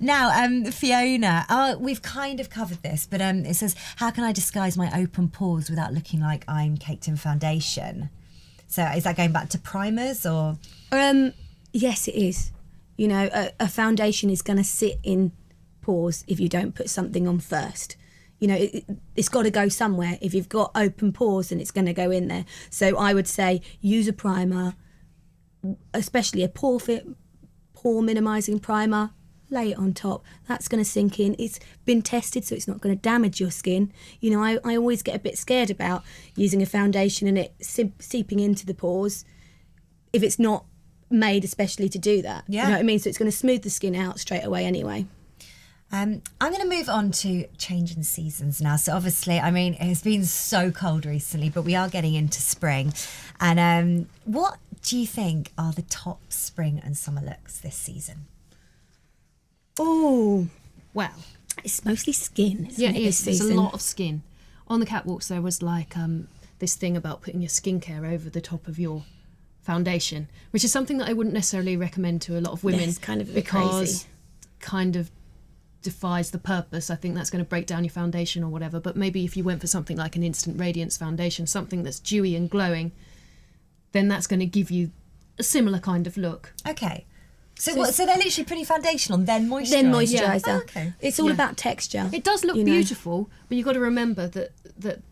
Now, Fiona, we've kind of covered this, but it says, how can I disguise my open pores without looking like I'm caked in foundation? So is that going back to primers or? Yes, it is. You know, a foundation is going to sit in pores if you don't put something on first. You know, it's got to go somewhere. If you've got open pores, then it's going to go in there. So I would say use a primer, especially a pore minimising primer. Lay it on top. That's going to sink in. It's been tested, so it's not going to damage your skin. You know, I always get a bit scared about using a foundation and it seeping into the pores if it's not made especially to do that. Yeah. You know what I mean? So it's going to smooth the skin out straight away anyway. I'm going to move on to changing seasons now. So obviously, I mean, it's been so cold recently, but we are getting into spring. And what do you think are the top spring and summer looks this season? Oh, Well, it's mostly skin, isn't it? it is. This There's a season? lot of skin. On the catwalks, there was like this thing about putting your skincare over the top of your foundation, which is something that I wouldn't necessarily recommend to a lot of women. It's kind of a bit because crazy. kind of defies the purpose. I think that's going to break down your foundation or whatever. But maybe if you went for something like an instant radiance foundation, something that's dewy and glowing, then that's going to give you a similar kind of look. Okay. So they're literally putting foundation on, then moisturiser? Then moisturiser. Yeah. Oh, okay. It's all about texture. It does look you know. beautiful, but you've got to remember that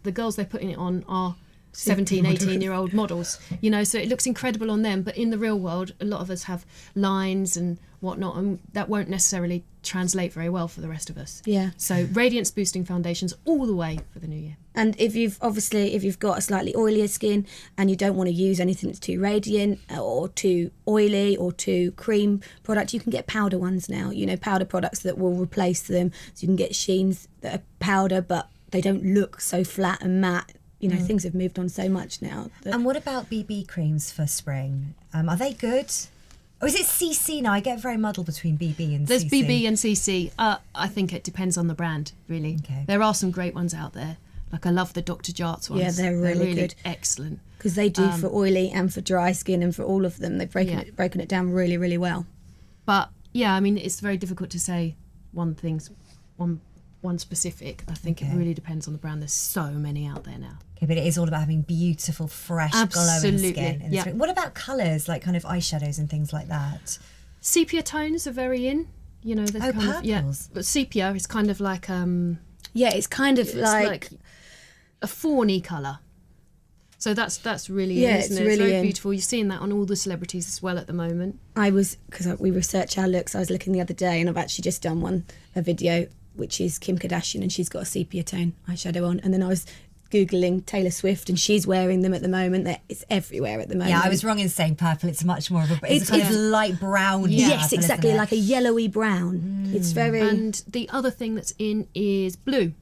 the girls they're putting it on are 17, 18-year-old models, you know, so it looks incredible on them, but in the real world, a lot of us have lines and whatnot, and that won't necessarily translate very well for the rest of us. Yeah. So radiance boosting foundations all the way for the new year. And if you've got a slightly oilier skin and you don't want to use anything that's too radiant or too oily or too cream product, you can get powder ones now, you know, powder products that will replace them. So you can get sheens that are powder, but they don't look so flat and matte. You know, things have moved on so much now. And what about BB creams for spring? Are they good? Or is it CC now? I get very muddled between BB and There's CC. BB and CC. I think it depends on the brand, really. Okay. There are some great ones out there. Like I love the Dr. Jarts ones. Yeah, they're really good. Excellent. Because they do for oily and for dry skin and for all of them. They've broken it down really, really well. But yeah, I mean, it's very difficult to say one specific. I think it really depends on the brand. There's so many out there now. Okay, but it is all about having beautiful, fresh, glowing skin. In the spring. What about colours, like kind of eyeshadows and things like that? Sepia tones are very in. You know, they're kind of, purples. But sepia is kind of like Yeah, it's kind of like a fawny colour. So that's really Yeah, isn't it's it? really It's very in. beautiful. You're seeing that on all the celebrities as well at the moment. because we research our looks, I was looking the other day and I've actually just done a video, which is Kim Kardashian, and she's got a sepia tone eyeshadow on. And then I was Googling Taylor Swift, and she's wearing them at the moment. It's everywhere at the moment. Yeah, I was wrong in saying purple. It's much more of a kind of light brown. Yes, purple, exactly, isn't it? like a yellowy brown. It's very... And the other thing that's in is blue.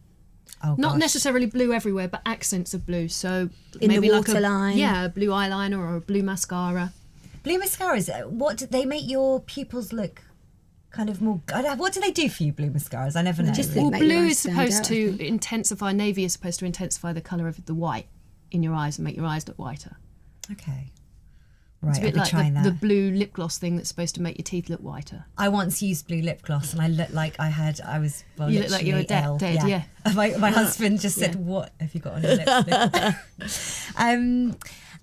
Oh, Not gosh. necessarily blue everywhere, but accents of blue. So In the maybe like waterline. a blue eyeliner or a blue mascara. Blue mascaras, what do they make your pupils look kind of more... What do they do for you, blue mascaras? I never know. just really. think Well, make your blue eyes is stand supposed out, I to think. intensify, navy is supposed to intensify the colour of the white in your eyes and make your eyes look whiter. Okay. Right, It's a I'll bit be like trying the that. blue lip gloss thing that's supposed to make your teeth look whiter. I once used blue lip gloss and I looked like I was You look like you were literally ill. dead, yeah. My husband just said, "What have you got on your lips?"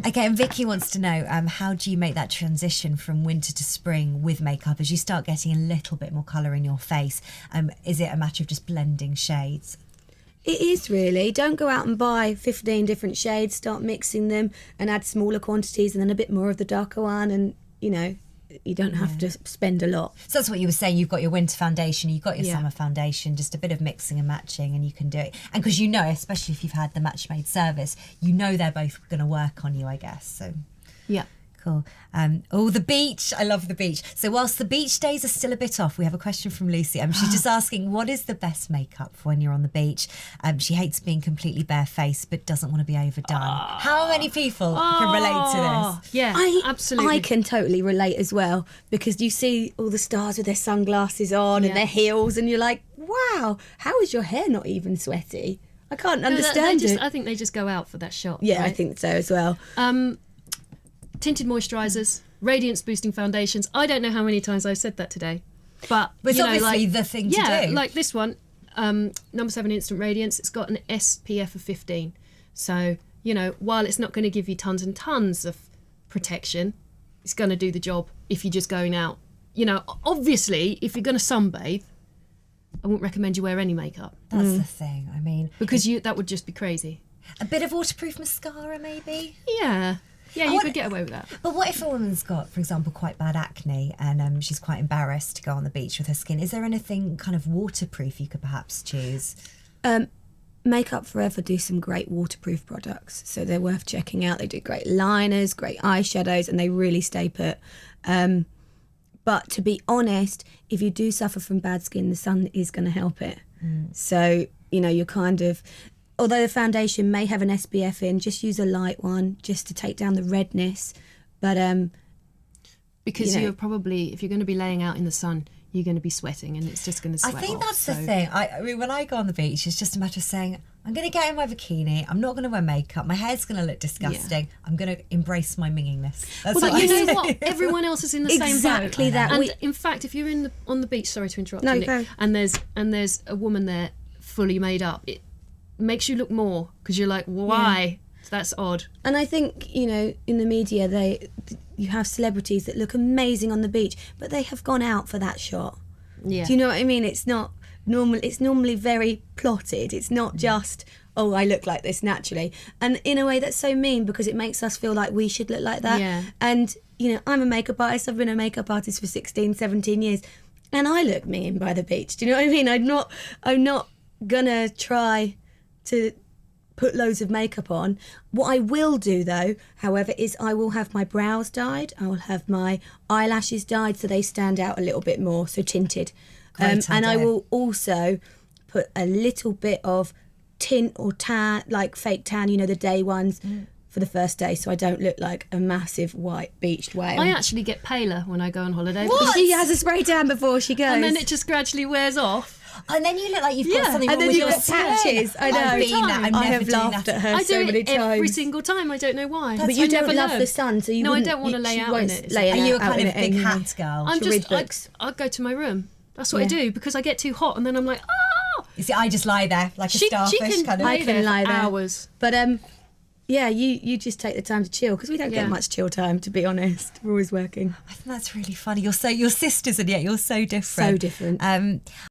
Okay, and Vicky wants to know, how do you make that transition from winter to spring with makeup as you start getting a little bit more colour in your face? Is it a matter of just blending shades? It is really. Don't go out and buy 15 different shades, start mixing them and add smaller quantities and then a bit more of the darker one, and, you know, you don't have to spend a lot. So that's what you were saying. You've got your winter foundation, you've got your Yeah. summer foundation, just a bit of mixing and matching, and you can do it. And because you know, especially if you've had the match made service, you know they're both going to work on you, I guess. So Yeah. cool. The beach. I love the beach. So whilst the beach days are still a bit off, we have a question from Lucy. She's just asking, what is the best makeup for when you're on the beach? She hates being completely barefaced, but doesn't want to be overdone. How many people can relate to this? Yeah, absolutely. I can totally relate as well, because you see all the stars with their sunglasses on and their heels, and you're like, wow, how is your hair not even sweaty? I can't understand it. I think they just go out for that shot. Yeah, right? I think so as well. Tinted moisturisers, radiance boosting foundations. I don't know how many times I've said that today. But it's you know, obviously like, the thing to do. like this one, number 7 Instant Radiance. It's got an SPF of 15. So, you know, while it's not going to give you tons and tons of protection, it's going to do the job if you're just going out. You know, obviously, if you're going to sunbathe, I wouldn't recommend you wear any makeup. That's the thing. I mean, Because that would just be crazy. a bit of waterproof mascara, maybe. Yeah. Yeah, you want- could get away with that. But what if a woman's got, for example, quite bad acne and she's quite embarrassed to go on the beach with her skin? Is there anything kind of waterproof you could perhaps choose? Makeup Forever do some great waterproof products, so they're worth checking out. They do great liners, great eyeshadows, and they really stay put. But to be honest, if you do suffer from bad skin, the sun is going to help it. So, you know, you're kind of... Although the foundation may have an SPF in, just use a light one just to take down the redness. But Because you know- you're probably, if you're going to be laying out in the sun, you're going to be sweating and it's just going to sweat I think off, that's the so- thing. I mean, when I go on the beach, it's just a matter of saying, I'm going to get in my bikini. I'm not going to wear makeup. My hair's going to look disgusting. I'm going to embrace my mingingness. That's Well, what you I know say. what? Everyone else is in the same boat. Exactly that. And We- in fact, if you're on the beach, sorry to interrupt, No, Nick, go. and there's a woman there fully made up, it makes you look more because you're like, why? That's odd. And I think, you know, in the media, you have celebrities that look amazing on the beach, but they have gone out for that shot. Yeah. Do you know what I mean? It's not normal. It's normally very plotted. It's not just, oh, I look like this naturally. And in a way, that's so mean because it makes us feel like we should look like that. Yeah. And, you know, I'm a makeup artist. I've been a makeup artist for 16, 17 years. And I look mean by the beach. Do you know what I mean? I'm not gonna try to put loads of makeup on. What I will do though, however, is I will have my brows dyed. I will have my eyelashes dyed so they stand out a little bit more, so tinted. Great And I idea. will also put a little bit of tint or tan, like fake tan, you know, the day ones, for the first day, so I don't look like a massive white beached whale. I actually get paler when I go on holiday. But because- she has a spray tan before she goes. And then it just gradually wears off. And then you look like you've got Yeah, something and wrong then with you've your got skin. patches. I know. I've been there. I'm I never have doing laughed that. at her I so do many it every times. single time. I don't know why. But you I don't never love learn. the sun, so you No, I wouldn't, don't want to lay she out won't in it. lay Are you a out kind in of it big anyway. hat girl? I'm To read just, books. I go to my room. That's what I Yeah. do because I get too hot and then I'm like, oh. You see, I just lie there like a She starfish can kind of. lay I can there lie for there. hours. But yeah, you just take the time to chill because we don't Yeah. get much chill time, to be honest. We're always working. I think that's really funny. You're sisters, and yet you're so different. So different.